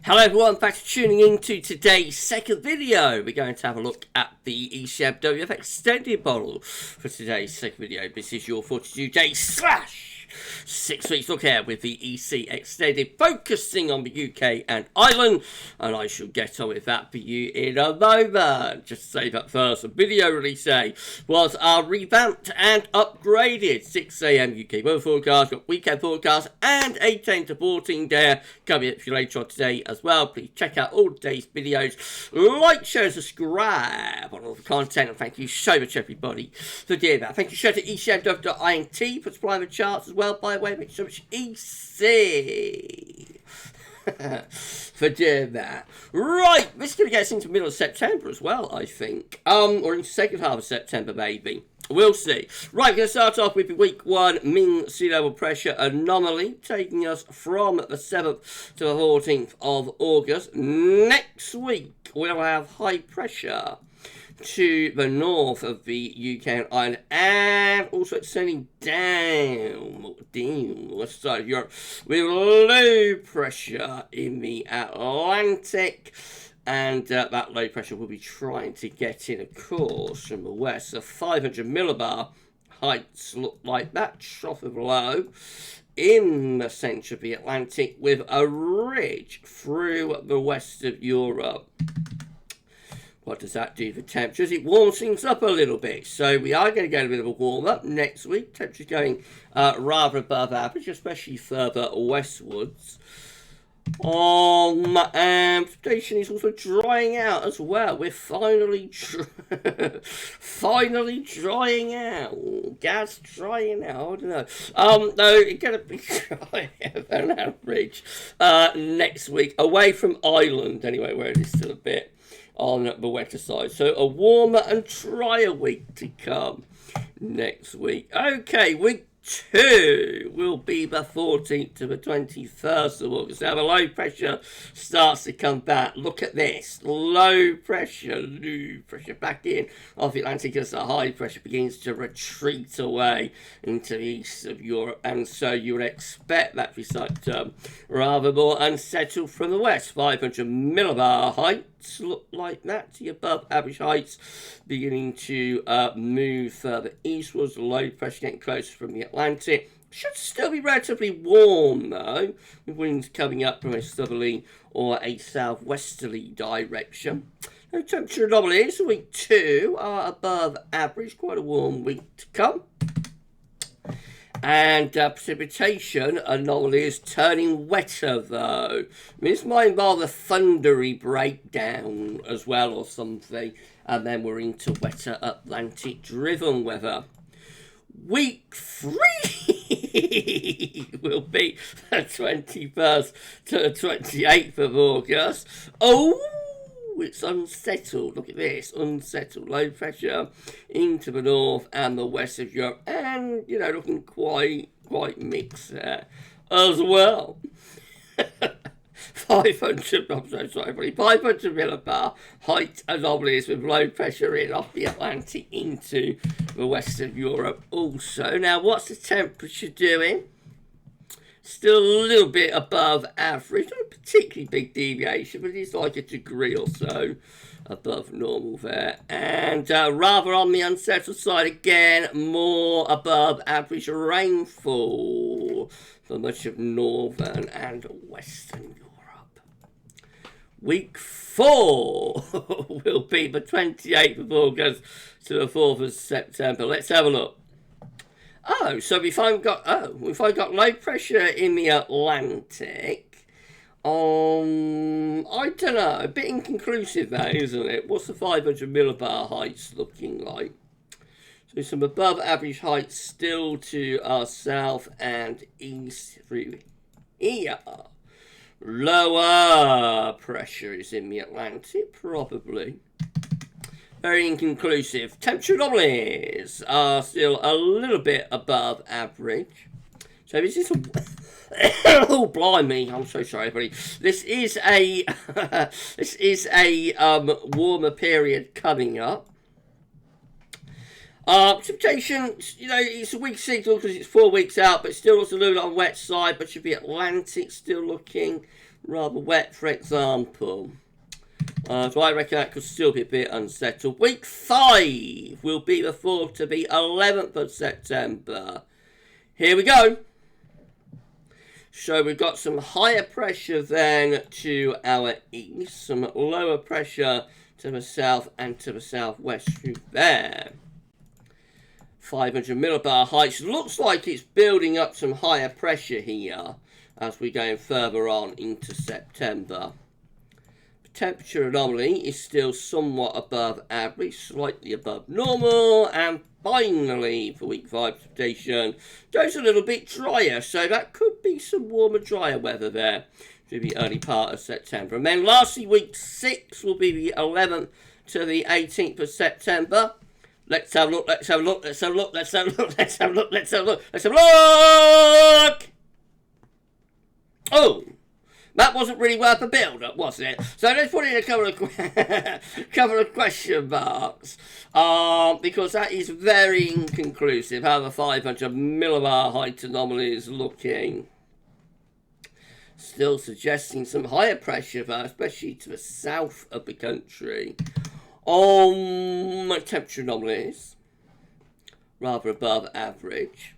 Hello everyone, thanks for tuning in to today's second video. We're going to have a look at the ECMWF extended model for today's second video. This is your 42-day / 6 weeks look ahead with the EC extended, focusing on the UK and Ireland, and I shall get on with that for you in a moment. Just to say that first, the video release day was revamped and upgraded. 6 AM UK weather forecast, got weekend forecast, and a 10 to 14 day coming up for you later on today as well. Please check out all today's videos, like, share, subscribe on all the content, and thank you so much everybody for doing that. Thank you so to ECMWF.int for supplying the charts as well. By the way, thank you so much EC for doing that. Right, this is going to get us into the middle of September as well, I think. Or in the second half of September, maybe. We'll see. Right, we're going to start off with the week 1 mean sea level pressure anomaly, taking us from the 7th to the 14th of August. Next week, we'll have high pressure to the north of the UK and Ireland, and also extending down the west side of Europe with low pressure in the Atlantic. And that low pressure will be trying to get in, of course, from the west. So 500 millibar heights look like that, trough of low in the centre of the Atlantic with a ridge through the west of Europe. What does that do for temperatures? It warms things up a little bit. So we are going to get a bit of a warm up next week. Temperatures going rather above average, especially further westwards. And precipitation is also drying out as well. We're finally finally drying out. Gas drying out. I don't know. No, it's going to be dry on average next week. Away from Ireland, anyway, where it is still a bit on the wetter side. So a warmer and drier week to come next week. Okay, week 2 will be the 14th to the 21st of August. Now the low pressure starts to come back. Look at this. Low pressure back in off the Atlantic as the high pressure begins to retreat away into the east of Europe. And so you would expect that to be rather more unsettled from the west. 500 millibar heights look like that, to above average heights, beginning to move further eastwards. Low pressure getting closer from the Atlantic. Should still be relatively warm though, with winds coming up from a southerly or a southwesterly direction. No temperature anomalies. Week 2 are above average, quite a warm week to come. And precipitation anomaly is turning wetter though. This might involve a thundery breakdown as well or something. And then we're into wetter Atlantic driven weather. Week 3 will be the 21st to the 28th of August. Oh, it's unsettled. Look at this. Unsettled. Low pressure into the north and the west of Europe. And, you know, looking quite mixed there as well. 500 millibar height anomalies with low pressure in off the Atlantic into the west of Europe also. Now, what's the temperature doing? Still a little bit above average. Not a particularly big deviation, but it's like a degree or so above normal there. And rather on the unsettled side again, more above average rainfall for much of northern and western Europe. Week 4 will be the 28th of August to the 4th of September. Let's have a look. Oh, so we've got low pressure in the Atlantic. I don't know, a bit inconclusive that, isn't it? What's the 500 millibar heights looking like? So some above average heights still to our south and east through here. Lower pressure is in the Atlantic, probably. Very inconclusive. Temperature anomalies are still a little bit above average. So this is a... oh, blimey. I'm so sorry, everybody. This is a... warmer period coming up. Precipitation, you know, it's a weak signal because it's 4 weeks out, but still looks a little on the wet side, but should be Atlantic still looking rather wet, for example. So I reckon that could still be a bit unsettled. Week 5 will be the 4th to the 11th of September. Here we go. So we've got some higher pressure then to our east, some lower pressure to the south and to the southwest through there. 500 millibar heights. Looks like it's building up some higher pressure here as we're going further on into September. The temperature anomaly is still somewhat above average, slightly above normal, and finally, for week 5 precipitation, goes a little bit drier, so that could be some warmer, drier weather there through the early part of September. And then lastly, week 6 will be the 11th to the 18th of September. Let's have a look, let's have a look, let's have a look, let's have a look, let's have a look, let's have a look, let's have a look! Oh! That wasn't really worth a build-up, was it? So let's put in a couple of question marks. Because that is very inconclusive how the 500 millibar height anomaly is looking. Still suggesting some higher pressure, though, especially to the south of the country. Temperature anomalies, rather above average.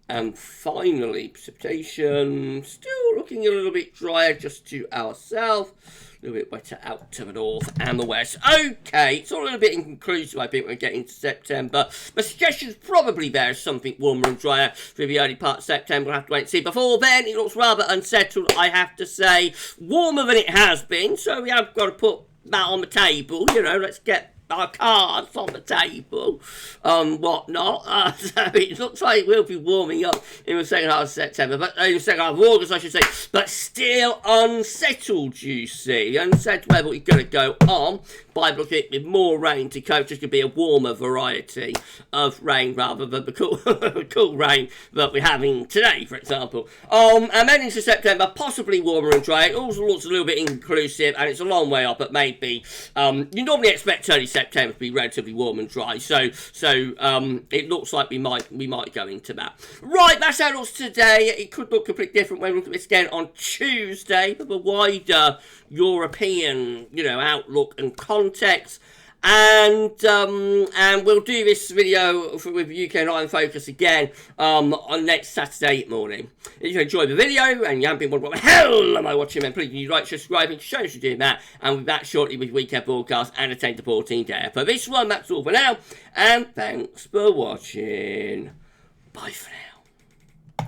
And finally, precipitation, still looking a little bit drier just to our south, a little bit wetter out to the north and the west. Okay, it's all a little bit inconclusive, I think, when we get into September. My suggestion's probably there is something warmer and drier through the early part of September. We'll have to wait and see. Before then, it looks rather unsettled, I have to say. Warmer than it has been, so we have got to put that on the table. You know, let's get our cards on the table, whatnot. So it looks like we'll be warming up in the second half of September, but in the second half of August, I should say, but still unsettled, you see. Unsettled weather is going to go on by looking at with more rain to cope. Just going to be a warmer variety of rain rather than the cool, cool rain that we're having today, for example. And then into September, possibly warmer and dry. It also looks a little bit inclusive, and it's a long way up, but maybe you normally expect early September to be relatively warm and dry, so it looks like we might go into that. Right, that's how it looks today. It could look completely different when we look at this again on Tuesday, but the wider European, outlook and context. And we'll do this video with UK and Iron Focus again on next Saturday morning. If you enjoyed the video and you haven't been wondering what the hell am I watching, then please you like, subscribing, show us you're doing that, and we'll be back shortly with weekend broadcast and a 10 to 14 day. For this one, that's all for now, and thanks for watching. Bye for now.